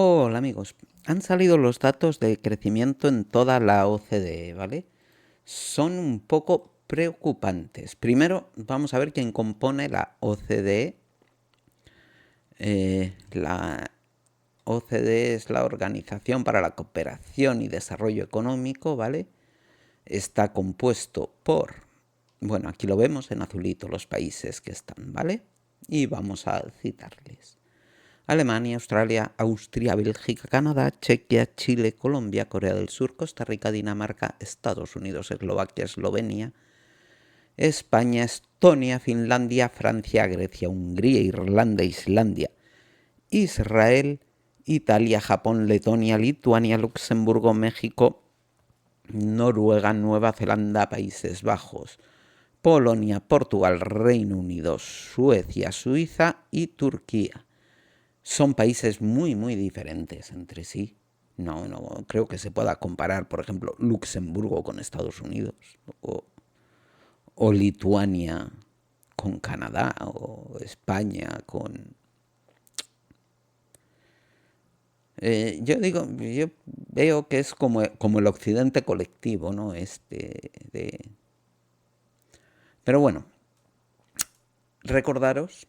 Hola amigos, han salido los datos de crecimiento en toda la OCDE, ¿vale? Son un poco preocupantes. Primero vamos a ver quién compone la OCDE. La OCDE es la Organización para la Cooperación y Desarrollo Económico, ¿vale? Está compuesto por, bueno, aquí lo vemos en azulito los países que están, ¿vale? Y vamos a citarles. Alemania, Australia, Austria, Bélgica, Canadá, Chequia, Chile, Colombia, Corea del Sur, Costa Rica, Dinamarca, Estados Unidos, Eslovaquia, Eslovenia, España, Estonia, Finlandia, Francia, Grecia, Hungría, Irlanda, Islandia, Israel, Italia, Japón, Letonia, Lituania, Luxemburgo, México, Noruega, Nueva Zelanda, Países Bajos, Polonia, Portugal, Reino Unido, Suecia, Suiza y Turquía. Son países muy diferentes entre sí. No creo que se pueda comparar, por ejemplo, Luxemburgo con Estados Unidos o Lituania con Canadá o España con... yo veo que es como el occidente colectivo, ¿no? Pero bueno, recordaros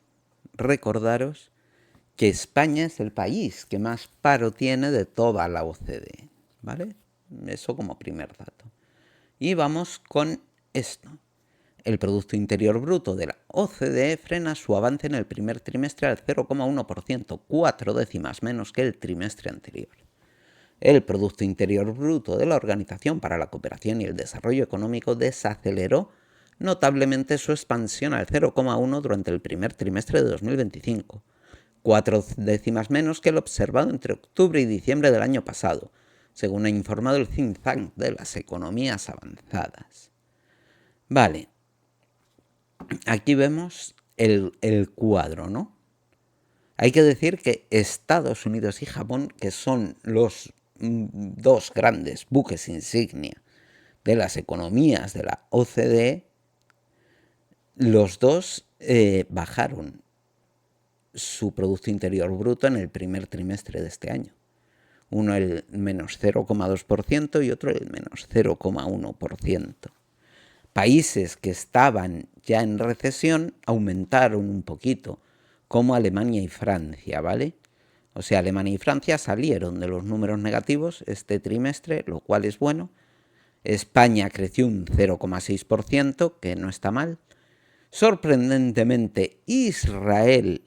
que España es el país que más paro tiene de toda la OCDE, ¿vale? Eso como primer dato. Y vamos con esto. El Producto Interior Bruto de la OCDE frena su avance en el primer trimestre al 0,1%, 4 décimas menos que el trimestre anterior. El Producto Interior Bruto de la Organización para la Cooperación y el Desarrollo Económico desaceleró notablemente su expansión al 0,1 durante el primer trimestre de 2025, 4 décimas menos que el observado entre octubre y diciembre del año pasado, según ha informado el think tank de las economías avanzadas. Vale, aquí vemos el cuadro, ¿no? Hay que decir que Estados Unidos y Japón, que son los dos grandes buques insignia de las economías de la OCDE, los dos bajaron su Producto Interior Bruto en el primer trimestre de este año. Uno el menos 0,2% y otro el menos 0,1%. Países que estaban ya en recesión aumentaron un poquito, como Alemania y Francia, ¿vale? O sea, Alemania y Francia salieron de los números negativos este trimestre, lo cual es bueno. España creció un 0,6%, que no está mal. Sorprendentemente, Israel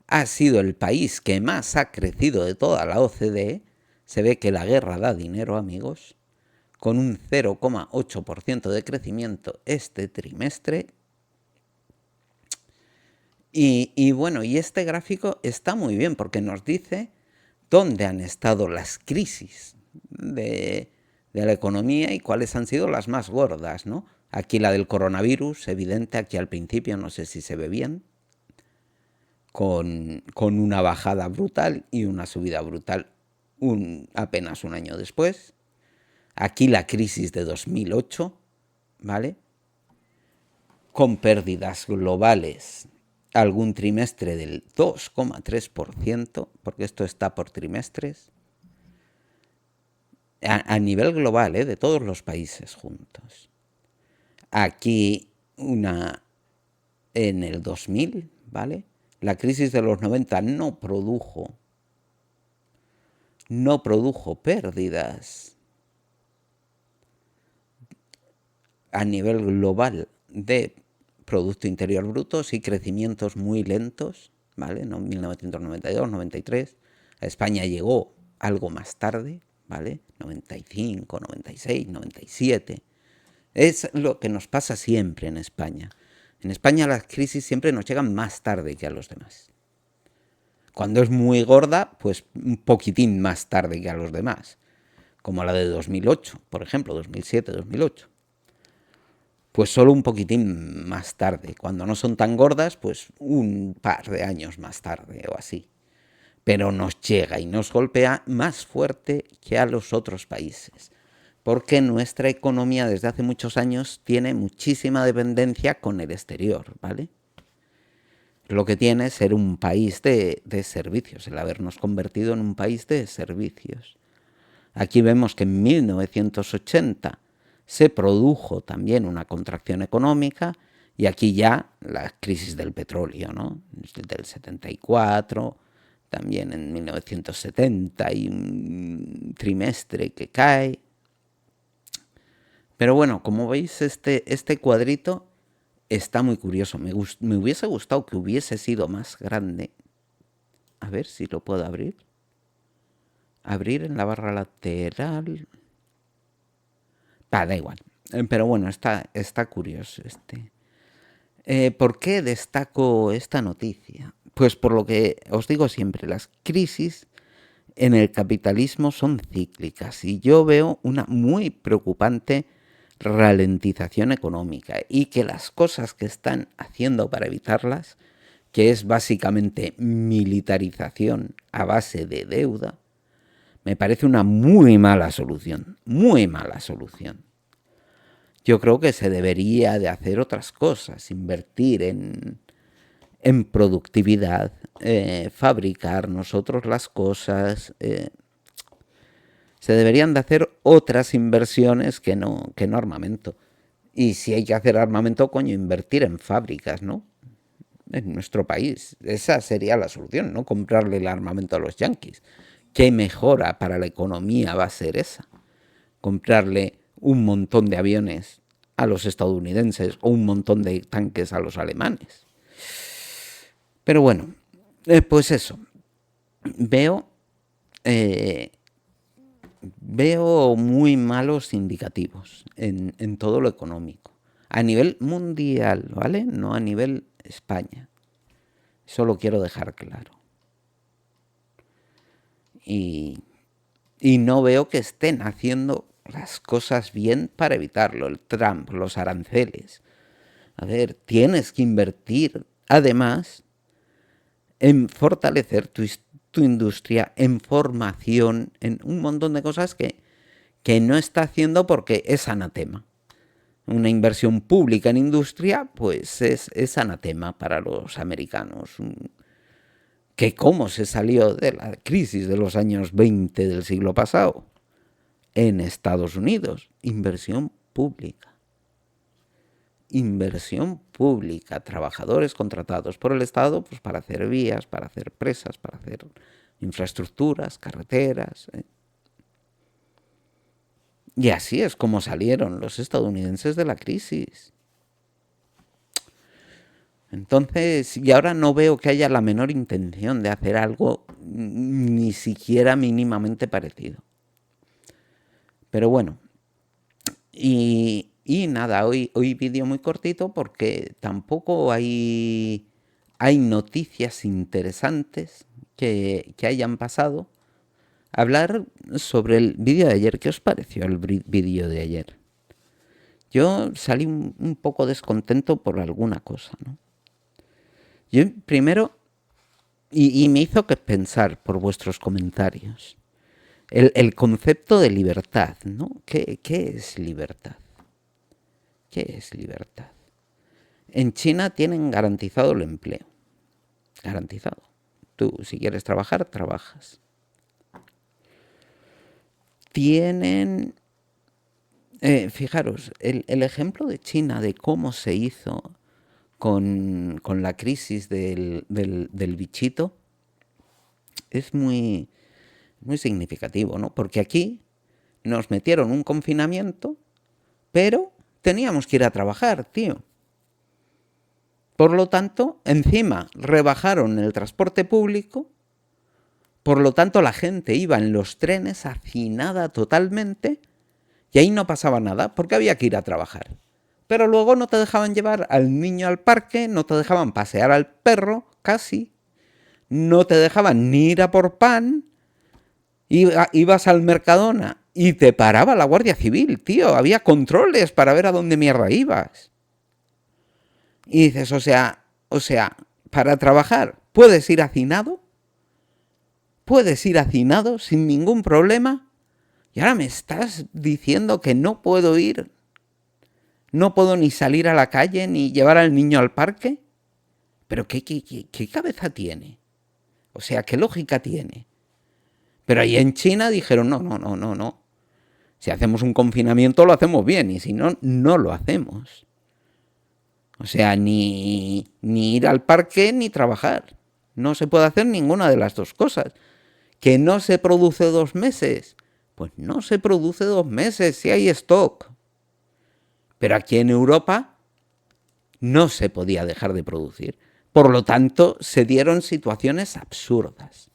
ha sido el país que más ha crecido de toda la OCDE. Se ve que la guerra da dinero, amigos, con un 0,8% de crecimiento este trimestre. Y bueno, y este gráfico está muy bien porque nos dice dónde han estado las crisis de la economía y cuáles han sido las más gordas, ¿no? Aquí la del coronavirus, evidente, aquí al principio, no sé si se ve bien, con una bajada brutal y una subida brutal apenas un año después. Aquí la crisis de 2008, ¿vale? Con pérdidas globales algún trimestre del 2,3%, porque esto está por trimestres, a nivel global, de todos los países juntos. Aquí en el 2000, ¿vale? La crisis de los 90 no produjo pérdidas a nivel global de Producto Interior Bruto, sí crecimientos muy lentos, ¿vale? No, 1992, 93. A España llegó algo más tarde, ¿vale? 95, 96, 97. Es lo que nos pasa siempre en España. En España las crisis siempre nos llegan más tarde que a los demás. Cuando es muy gorda, pues un poquitín más tarde que a los demás. Como la de 2008, por ejemplo, 2007, 2008. Pues solo un poquitín más tarde. Cuando no son tan gordas, pues un par de años más tarde o así. Pero nos llega y nos golpea más fuerte que a los otros países. Porque nuestra economía desde hace muchos años tiene muchísima dependencia con el exterior, ¿vale? lo que tiene ser un país de servicios, el habernos convertido en un país de servicios. Aquí vemos que en 1980 se produjo también una contracción económica y aquí ya la crisis del petróleo, ¿no? Del 74, también en 1970 hay un trimestre que cae. Pero bueno, como veis, este cuadrito está muy curioso. Me hubiese gustado que hubiese sido más grande. A ver si lo puedo abrir. Abrir en la barra lateral. Da igual. Pero bueno, está curioso este. ¿Por qué destaco esta noticia? Pues por lo que os digo siempre, las crisis en el capitalismo son cíclicas y yo veo una muy preocupante ralentización económica y que las cosas que están haciendo para evitarlas, que es básicamente militarización a base de deuda, me parece una muy mala solución, muy mala solución. Yo creo que se debería de hacer otras cosas, invertir en productividad, fabricar nosotros las cosas. Se deberían de hacer otras inversiones que no armamento. Y si hay que hacer armamento, coño, invertir en fábricas, ¿no? En nuestro país. Esa sería la solución, no comprarle el armamento a los yanquis. ¿Qué mejora para la economía va a ser esa? Comprarle un montón de aviones a los estadounidenses o un montón de tanques a los alemanes. Pero bueno, pues eso. Veo muy malos indicativos en todo lo económico. A nivel mundial, ¿vale? No a nivel España. Eso lo quiero dejar claro. Y no veo que estén haciendo las cosas bien para evitarlo. El Trump, los aranceles. A ver, tienes que invertir, además, en fortalecer tu industria, en formación, en un montón de cosas que no está haciendo porque es anatema. Una inversión pública en industria, pues es anatema para los americanos. Que cómo se salió de la crisis de los años 20 del siglo pasado en Estados Unidos. Inversión pública. Inversión pública. Trabajadores contratados por el Estado pues para hacer vías, para hacer presas, para hacer infraestructuras, carreteras. Y así es como salieron los estadounidenses de la crisis. Entonces, y ahora no veo que haya la menor intención de hacer algo ni siquiera mínimamente parecido. Pero bueno, y nada, hoy vídeo muy cortito porque tampoco hay noticias interesantes que hayan pasado. Hablar sobre el vídeo de ayer. ¿Qué os pareció el vídeo de ayer? Yo salí un poco descontento por alguna cosa, ¿no? Yo primero, y me hizo que pensar por vuestros comentarios, el concepto de libertad, ¿no? ¿Qué es libertad? ¿Qué es libertad? En China tienen garantizado el empleo. Garantizado. Tú, si quieres trabajar, trabajas. Tienen... fijaros, el ejemplo de China, de cómo se hizo con la crisis del bichito, es muy significativo, ¿no? Porque aquí nos metieron un confinamiento, pero teníamos que ir a trabajar, tío. Por lo tanto, encima rebajaron el transporte público, por lo tanto la gente iba en los trenes hacinada totalmente y ahí no pasaba nada porque había que ir a trabajar. Pero luego no te dejaban llevar al niño al parque, no te dejaban pasear al perro, casi. No te dejaban ni ir a por pan. Ibas al Mercadona y te paraba la Guardia Civil, tío. Había controles para ver a dónde mierda ibas. Y dices, o sea, para trabajar, ¿puedes ir hacinado? ¿Puedes ir hacinado sin ningún problema? Y ahora me estás diciendo que no puedo ir. No puedo ni salir a la calle ni llevar al niño al parque. Pero ¿qué cabeza tiene? O sea, ¿qué lógica tiene? Pero ahí en China dijeron, no. Si hacemos un confinamiento lo hacemos bien y si no, no lo hacemos. O sea, ni ir al parque ni trabajar. No se puede hacer ninguna de las dos cosas. ¿Que no se produce 2 meses? Pues no se produce 2 meses si hay stock. Pero aquí en Europa no se podía dejar de producir. Por lo tanto, se dieron situaciones absurdas.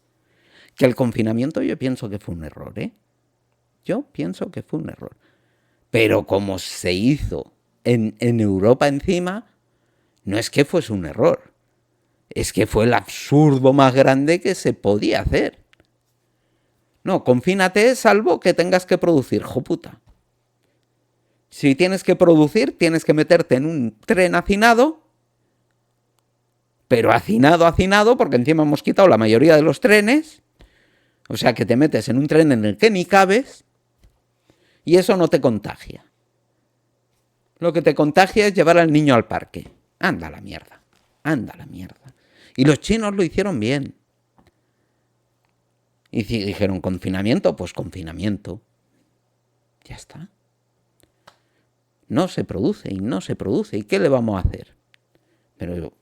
Que el confinamiento yo pienso que fue un error, ¿eh? Yo pienso que fue un error. Pero como se hizo en Europa encima, no es que fuese un error. Es que fue el absurdo más grande que se podía hacer. No, confínate salvo que tengas que producir, joputa. Si tienes que producir, tienes que meterte en un tren hacinado, pero hacinado, porque encima hemos quitado la mayoría de los trenes, o sea que te metes en un tren en el que ni cabes, y eso no te contagia. Lo que te contagia es llevar al niño al parque. Anda a la mierda. Y los chinos lo hicieron bien. Y dijeron, ¿confinamiento? Pues confinamiento. Ya está. No se produce. ¿Y qué le vamos a hacer? Pero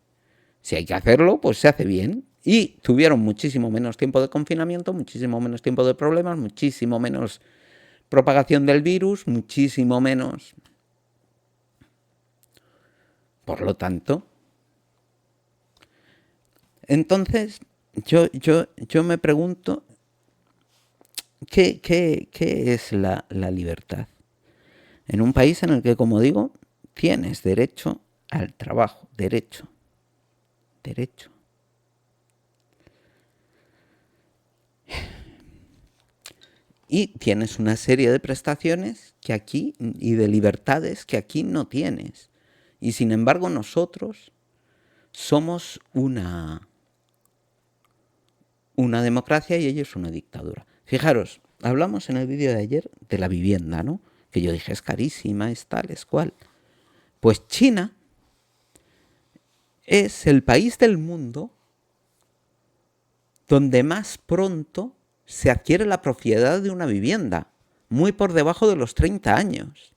si hay que hacerlo, pues se hace bien. Y tuvieron muchísimo menos tiempo de confinamiento, muchísimo menos tiempo de problemas, muchísimo menos propagación del virus, muchísimo menos. Por lo tanto, entonces yo me pregunto, ¿qué es la libertad? En un país en el que, como digo, tienes derecho al trabajo, derecho. Y tienes una serie de prestaciones que aquí y de libertades que aquí no tienes. Y sin embargo nosotros somos una democracia y ellos una dictadura. Fijaros, hablamos en el vídeo de ayer de la vivienda, ¿no? Que yo dije, es carísima, es tal, es cual. Pues China es el país del mundo donde más pronto se adquiere la propiedad de una vivienda, muy por debajo de los 30 años.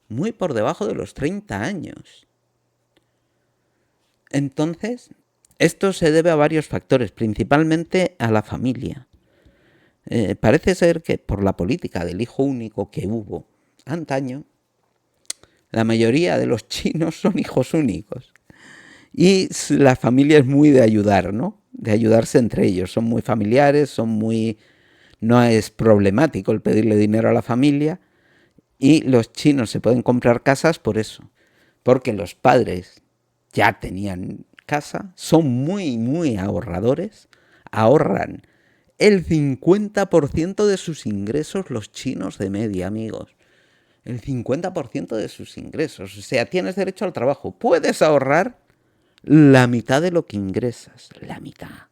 Muy por debajo de los 30 años. Entonces, esto se debe a varios factores, principalmente a la familia. Parece ser que por la política del hijo único que hubo antaño, la mayoría de los chinos son hijos únicos. Y la familia es muy de ayudar, ¿no? De ayudarse entre ellos. Son muy familiares, no es problemático el pedirle dinero a la familia. Y los chinos se pueden comprar casas por eso. Porque los padres ya tenían casa, son muy ahorradores, ahorran el 50% de sus ingresos los chinos de media, amigos. El 50% de sus ingresos. O sea, tienes derecho al trabajo. Puedes ahorrar la mitad de lo que ingresas. La mitad.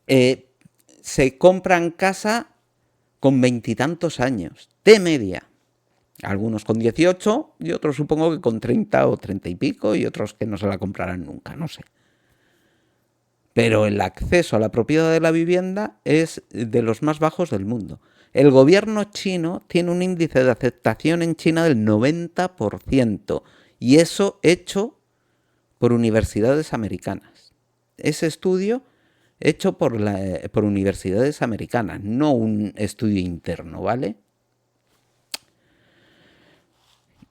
Se compran casa con 20 y tantos años. De media. Algunos con 18 y otros supongo que con 30 o 30 y pico y otros que no se la comprarán nunca, no sé. Pero el acceso a la propiedad de la vivienda es de los más bajos del mundo. El gobierno chino tiene un índice de aceptación en China del 90%, y eso hecho por universidades americanas. Ese estudio hecho por universidades americanas, no un estudio interno, ¿vale?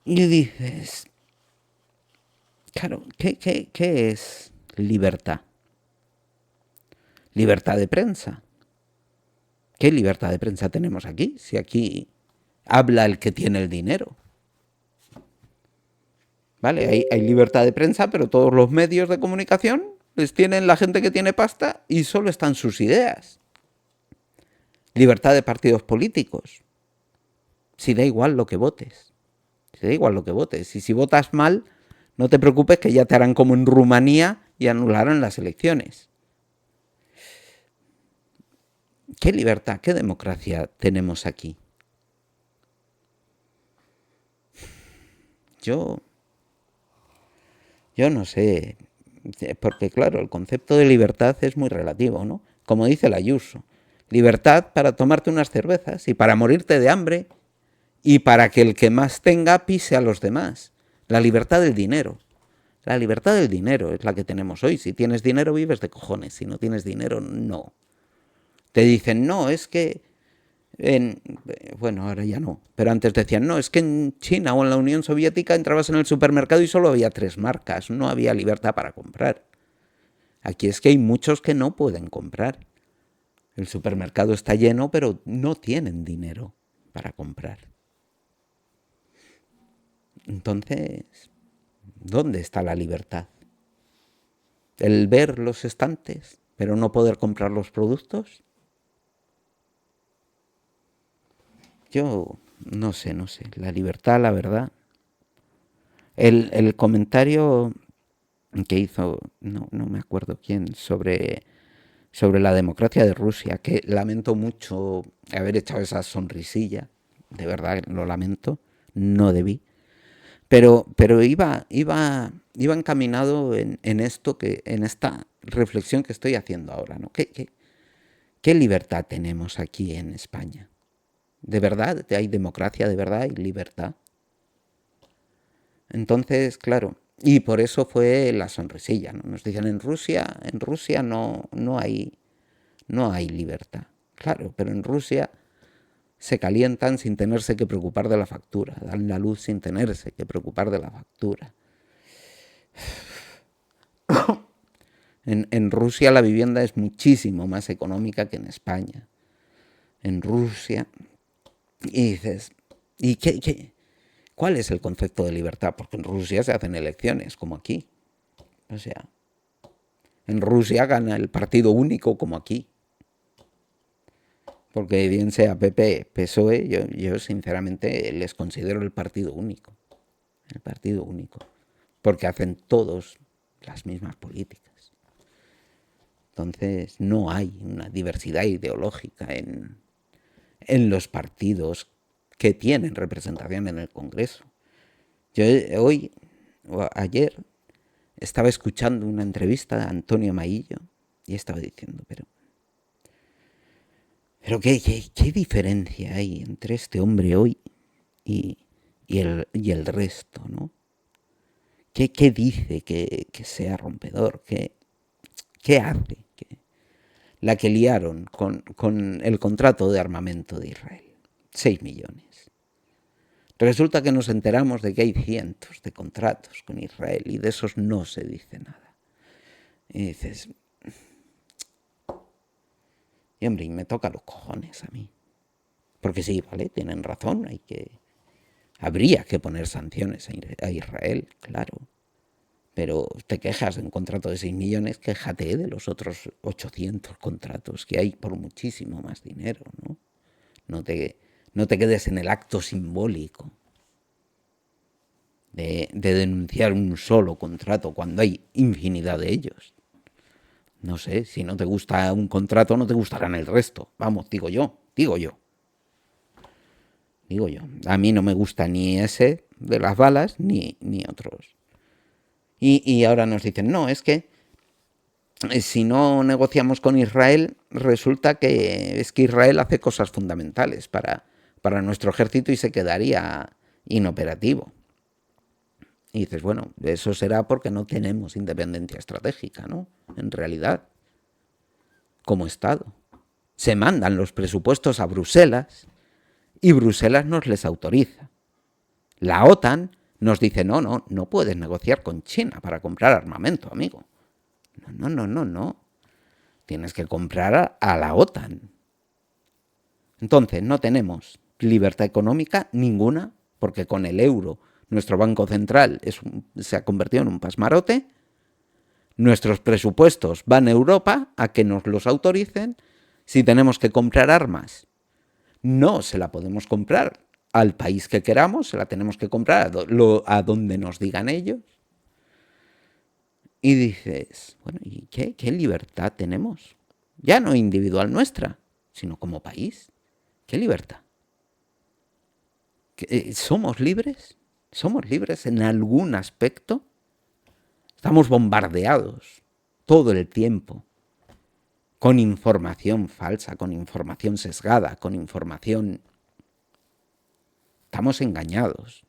Y dices, claro, ¿qué es libertad? Libertad de prensa. ¿Qué libertad de prensa tenemos aquí? Si aquí habla el que tiene el dinero. ¿Vale? Hay libertad de prensa, pero todos los medios de comunicación les tienen la gente que tiene pasta y solo están sus ideas. Libertad de partidos políticos. Si da igual lo que votes. Y si votas mal, no te preocupes que ya te harán como en Rumanía y anularán las elecciones. ¿Qué libertad, qué democracia tenemos aquí? Yo Yo no sé, porque claro, el concepto de libertad es muy relativo, ¿no? Como dice la Ayuso, libertad para tomarte unas cervezas y para morirte de hambre y para que el que más tenga pise a los demás. La libertad del dinero. La libertad del dinero es la que tenemos hoy. Si tienes dinero vives de cojones, si no tienes dinero no. Te dicen, no, es que bueno, ahora ya no, pero antes decían, no, es que en China o en la Unión Soviética entrabas en el supermercado y solo había 3 marcas, no había libertad para comprar. Aquí es que hay muchos que no pueden comprar. El supermercado está lleno, pero no tienen dinero para comprar. Entonces, ¿dónde está la libertad? ¿El ver los estantes, pero no poder comprar los productos? Yo no sé, no sé. La libertad, la verdad. El comentario que hizo, no me acuerdo quién, sobre la democracia de Rusia, que lamento mucho haber echado esa sonrisilla, de verdad lo lamento, no debí, pero iba encaminado en esto, en esta reflexión que estoy haciendo ahora, ¿no? ¿Qué libertad tenemos aquí en España? ¿De verdad hay democracia? ¿De verdad hay libertad? Entonces, claro, y por eso fue la sonrisilla, ¿no? Nos dicen en Rusia no hay libertad. Claro, pero en Rusia se calientan sin tenerse que preocupar de la factura, dan la luz sin tenerse que preocupar de la factura. En Rusia la vivienda es muchísimo más económica que en España. En Rusia, y dices, ¿y cuál es el concepto de libertad? Porque en Rusia se hacen elecciones, como aquí. O sea, en Rusia gana el partido único, como aquí. Porque bien sea PP, PSOE, yo sinceramente les considero el partido único. El partido único. Porque hacen todos las mismas políticas. Entonces no hay una diversidad ideológica en los partidos que tienen representación en el Congreso. Yo ayer, estaba escuchando una entrevista de Antonio Maillo y estaba diciendo, pero ¿qué diferencia hay entre este hombre hoy y, y el resto, ¿no? ¿Qué dice que sea rompedor? ¿Qué hace? La que liaron con el contrato de armamento de Israel. 6 millones. Resulta que nos enteramos de que hay cientos de contratos con Israel y de esos no se dice nada. Y dices, y hombre, y me toca los cojones a mí. Porque sí, vale, tienen razón, habría que poner sanciones a Israel, claro. Pero te quejas de un contrato de 6 millones, quéjate de los otros 800 contratos que hay por muchísimo más dinero, ¿no? No te quedes en el acto simbólico de denunciar un solo contrato cuando hay infinidad de ellos. No sé, si no te gusta un contrato, no te gustarán el resto. Vamos, digo yo. A mí no me gusta ni ese de las balas ni otros. Y ahora nos dicen, no, es que si no negociamos con Israel, resulta que es que Israel hace cosas fundamentales para nuestro ejército y se quedaría inoperativo. Y dices, bueno, eso será porque no tenemos independencia estratégica, ¿no? En realidad, como Estado. Se mandan los presupuestos a Bruselas y Bruselas nos les autoriza. La OTAN nos dice, no puedes negociar con China para comprar armamento, amigo. No. Tienes que comprar a la OTAN. Entonces, no tenemos libertad económica ninguna, porque con el euro nuestro banco central se ha convertido en un pasmarote. Nuestros presupuestos van a Europa a que nos los autoricen. Si tenemos que comprar armas, no se la podemos comprar al país que queramos, se la tenemos que comprar a donde nos digan ellos. Y dices, bueno, ¿y qué libertad tenemos? Ya no individual nuestra, sino como país. ¿Qué libertad? ¿Somos libres? ¿Somos libres en algún aspecto? Estamos bombardeados todo el tiempo con información falsa, con información sesgada, con información... Estamos engañados.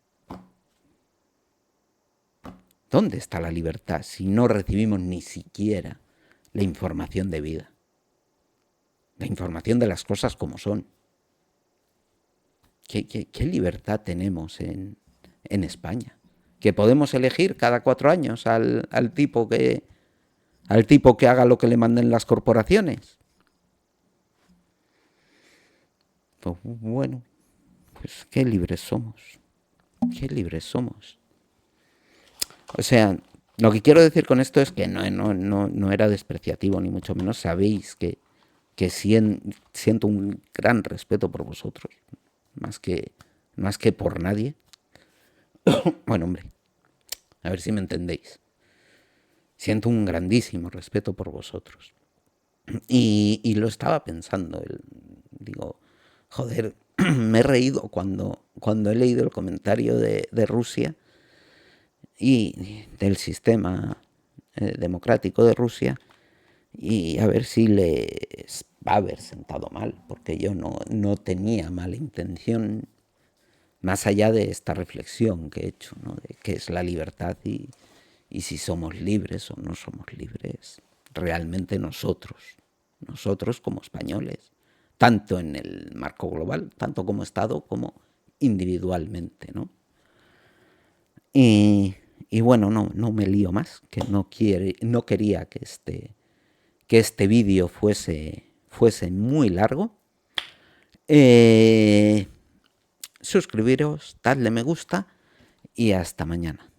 ¿Dónde está la libertad si no recibimos ni siquiera la información debida? La información de las cosas como son. ¿Qué libertad tenemos en España? Que podemos elegir cada 4 años al tipo que haga lo que le manden las corporaciones. Pues bueno, pues qué libres somos. Qué libres somos. O sea, lo que quiero decir con esto es que no era despreciativo, ni mucho menos. Sabéis que siento un gran respeto por vosotros, más que por nadie. Bueno, hombre, a ver si me entendéis. Siento un grandísimo respeto por vosotros. Y lo estaba pensando. Digo, joder, me he reído cuando he leído el comentario de Rusia y del sistema democrático de Rusia, y a ver si les va a haber sentado mal, porque yo no tenía mala intención, más allá de esta reflexión que he hecho, ¿no? De qué es la libertad y si somos libres o no somos libres realmente nosotros como españoles, tanto en el marco global, tanto como Estado como individualmente, ¿no? Y bueno, no me lío más, que no quería que este vídeo fuese muy largo. Suscribiros, dadle me gusta y hasta mañana.